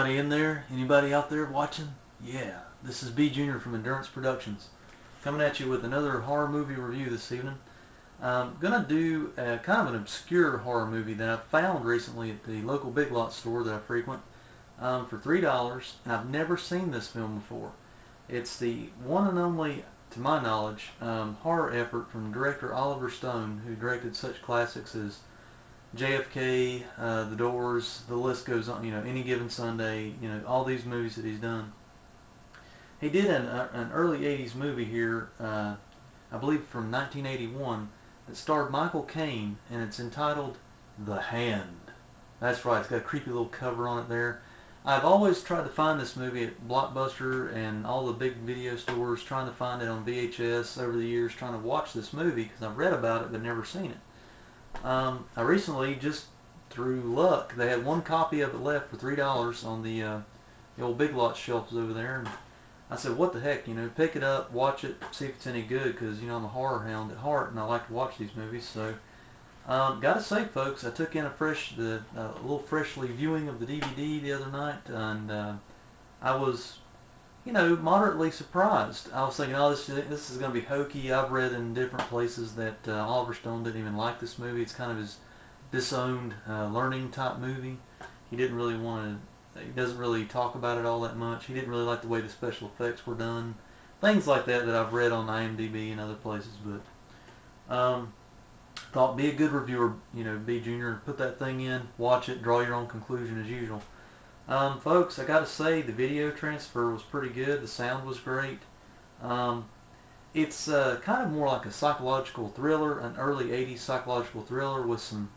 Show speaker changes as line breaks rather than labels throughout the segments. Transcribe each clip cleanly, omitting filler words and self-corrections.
Anybody in there? Anybody out there watching? Yeah, this is B Junior from Endurance Productions, coming at you with another horror movie review this evening. I'm gonna do kind of an obscure horror movie that I found recently at the local Big Lots store that I frequent for $3, and I've never seen this film before. It's the one and only, to my knowledge, horror effort from director Oliver Stone, who directed such classics as JFK, The Doors, the list goes on, Any Given Sunday, all these movies that he's done. He did an early 80s movie here, I believe from 1981, that starred Michael Caine, and it's entitled The Hand. That's right, it's got a creepy little cover on it there. I've always tried to find this movie at Blockbuster and all the big video stores, trying to find it on VHS over the years, trying to watch this movie because I've read about it but never seen it. I recently, just through luck, they had one copy of it left for $3 on the old Big Lots shelves over there, and I said, what the heck, pick it up, watch it, see if it's any good, because, I'm a horror hound at heart, and I like to watch these movies. So, gotta say, folks, I took in a little freshly viewing of the DVD the other night, and I was, moderately surprised. I was thinking, oh, this is going to be hokey. I've read in different places that Oliver Stone didn't even like this movie. It's kind of his disowned learning type movie. He didn't really he doesn't really talk about it all that much. He didn't really like the way the special effects were done. Things like that I've read on IMDb and other places. But thought be a good reviewer, B Junior, put that thing in, watch it, draw your own conclusion as usual. Folks, I gotta say, the video transfer was pretty good. The sound was great. It's kind of more like a psychological thriller, an early 80s psychological thriller with some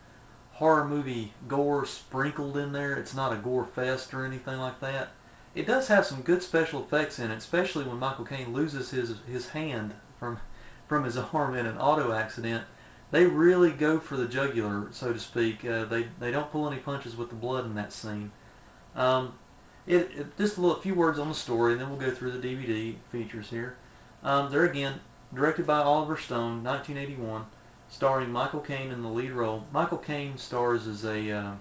horror movie gore sprinkled in there. It's not a gore fest or anything like that. It does have some good special effects in it, especially when Michael Caine loses his hand from his arm in an auto accident. They really go for the jugular, so to speak. They don't pull any punches with the blood in that scene. Just a few words on the story, and then we'll go through the DVD features here. They're again directed by Oliver Stone, 1981, starring Michael Caine in the lead role. Michael Caine stars as not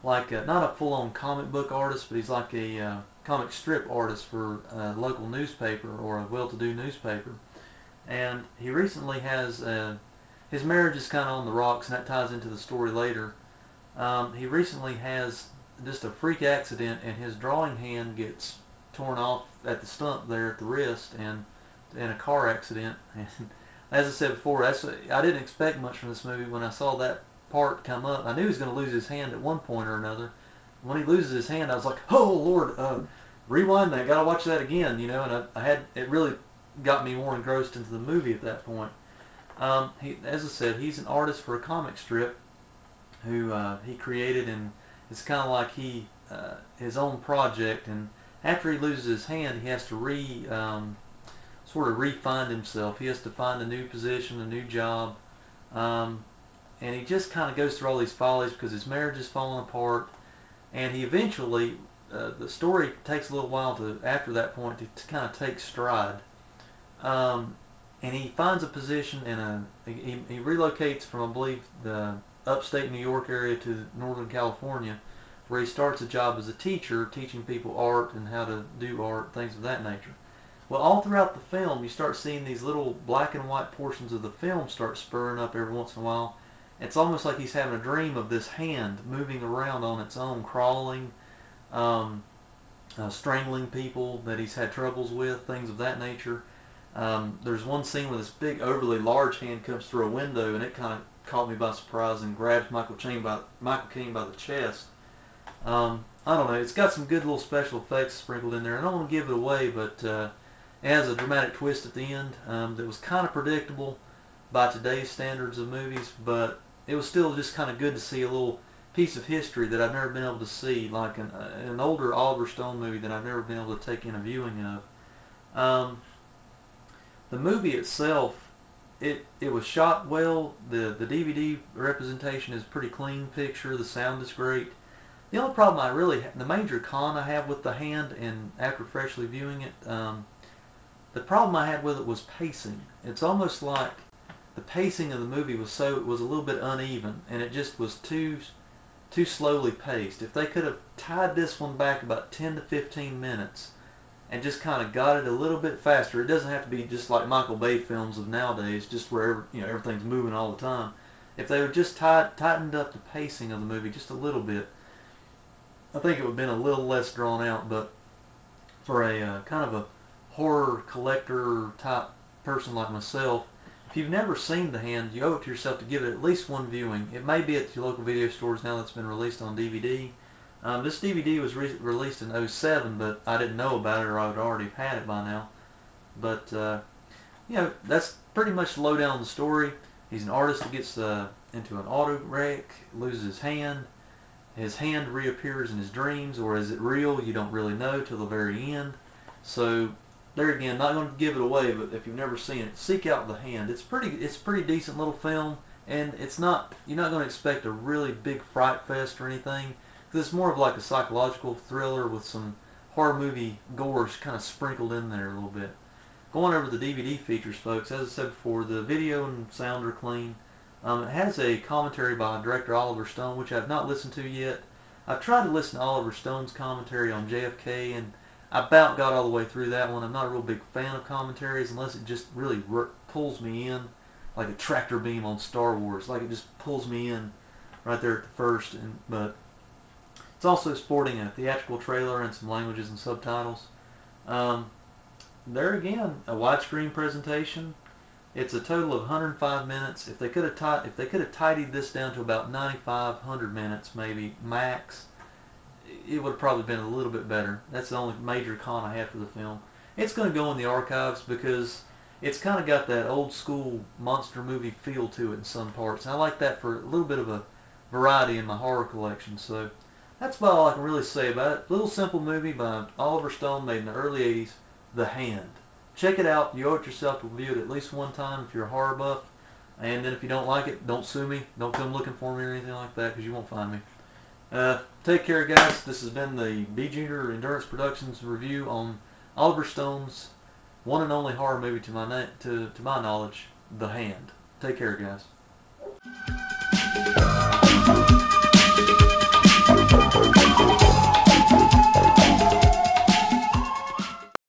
a full-on comic book artist, but he's like a comic strip artist for a local newspaper, or a well-to-do newspaper. And he recently has his marriage is kind of on the rocks, and that ties into the story later. He recently has just a freak accident, and his drawing hand gets torn off at the stump there at the wrist, and in a car accident. And as I said before, I didn't expect much from this movie. When I saw that part come up, I knew he was going to lose his hand at one point or another. When he loses his hand, I was like, oh Lord, rewind that, gotta watch that again, and it really got me more engrossed into the movie at that point. As I said, he's an artist for a comic strip who he created, and it's kind of like his own project. And after he loses his hand, he has to sort of re-find himself. He has to find a new position, a new job, and he just kind of goes through all these follies because his marriage is falling apart. And he eventually, the story takes a little while after that point to kind of take stride. And he finds a position he relocates from, I believe, the upstate New York area to Northern California, where he starts a job as a teacher, teaching people art and how to do art, things of that nature. Well, all throughout the film, you start seeing these little black and white portions of the film start spurring up every once in a while. It's almost like he's having a dream of this hand moving around on its own, crawling, strangling people that he's had troubles with, things of that nature. There's one scene where this big, overly large hand comes through a window, and it kind of caught me by surprise and grabs Michael Caine by the chest. I don't know. It's got some good little special effects sprinkled in there. I don't want to give it away, but it has a dramatic twist at the end that was kind of predictable by today's standards of movies, but it was still just kind of good to see a little piece of history that I've never been able to see, like an older Oliver Stone movie that I've never been able to take in a viewing of. The movie itself, it was shot well. The DVD representation is a pretty clean picture. The sound is great. The only problem the major con I have with the hand, and after freshly viewing it, the problem I had with it was pacing. It's almost like the pacing of the movie was a little bit uneven, and it just was too too slowly paced. If they could have tied this one back about 10 to 15 minutes and just kind of got it a little bit faster, it doesn't have to be just like Michael Bay films of nowadays, just where everything's moving all the time. If they would just tightened up the pacing of the movie just a little bit, I think it would have been a little less drawn out. But for a kind of a horror collector type person like myself, if you've never seen The Hand, you owe it to yourself to give it at least one viewing. It may be at your local video stores now that's been released on DVD. This DVD was released in '07, but I didn't know about it, or I would already have had it by now. But that's pretty much the lowdown on the story. He's an artist that gets into an auto wreck, loses his hand. His hand reappears in his dreams, or is it real? You don't really know till the very end. So there again, not going to give it away, but if you've never seen it, seek out The Hand. It's pretty decent little film, and you're not going to expect a really big fright fest or anything, because it's more of like a psychological thriller with some horror movie gore kind of sprinkled in there a little bit. Going over the DVD features, folks, as I said before, the video and sound are clean. It has a commentary by director Oliver Stone, which I've not listened to yet. I've tried to listen to Oliver Stone's commentary on JFK, and I about got all the way through that one. I'm not a real big fan of commentaries unless it just really pulls me in, like a tractor beam on Star Wars. Like it just pulls me in right there at the first. But it's also sporting a theatrical trailer and some languages and subtitles. There again, a widescreen presentation. It's a total of 105 minutes. If they could have tidied this down to about 95-100 minutes, maybe max, it would have probably been a little bit better. That's the only major con I had for the film. It's going to go in the archives because it's kind of got that old school monster movie feel to it in some parts. And I like that for a little bit of a variety in my horror collection. So that's about all I can really say about it. Little simple movie by Oliver Stone, made in the early 80s, The Hand. Check it out. You owe it yourself to review it at least one time if you're a horror buff. And then if you don't like it, don't sue me. Don't come looking for me or anything like that, because you won't find me. Take care, guys. This has been the B Junior Endurance Productions review on Oliver Stone's one and only horror movie to my knowledge, The Hand. Take care, guys.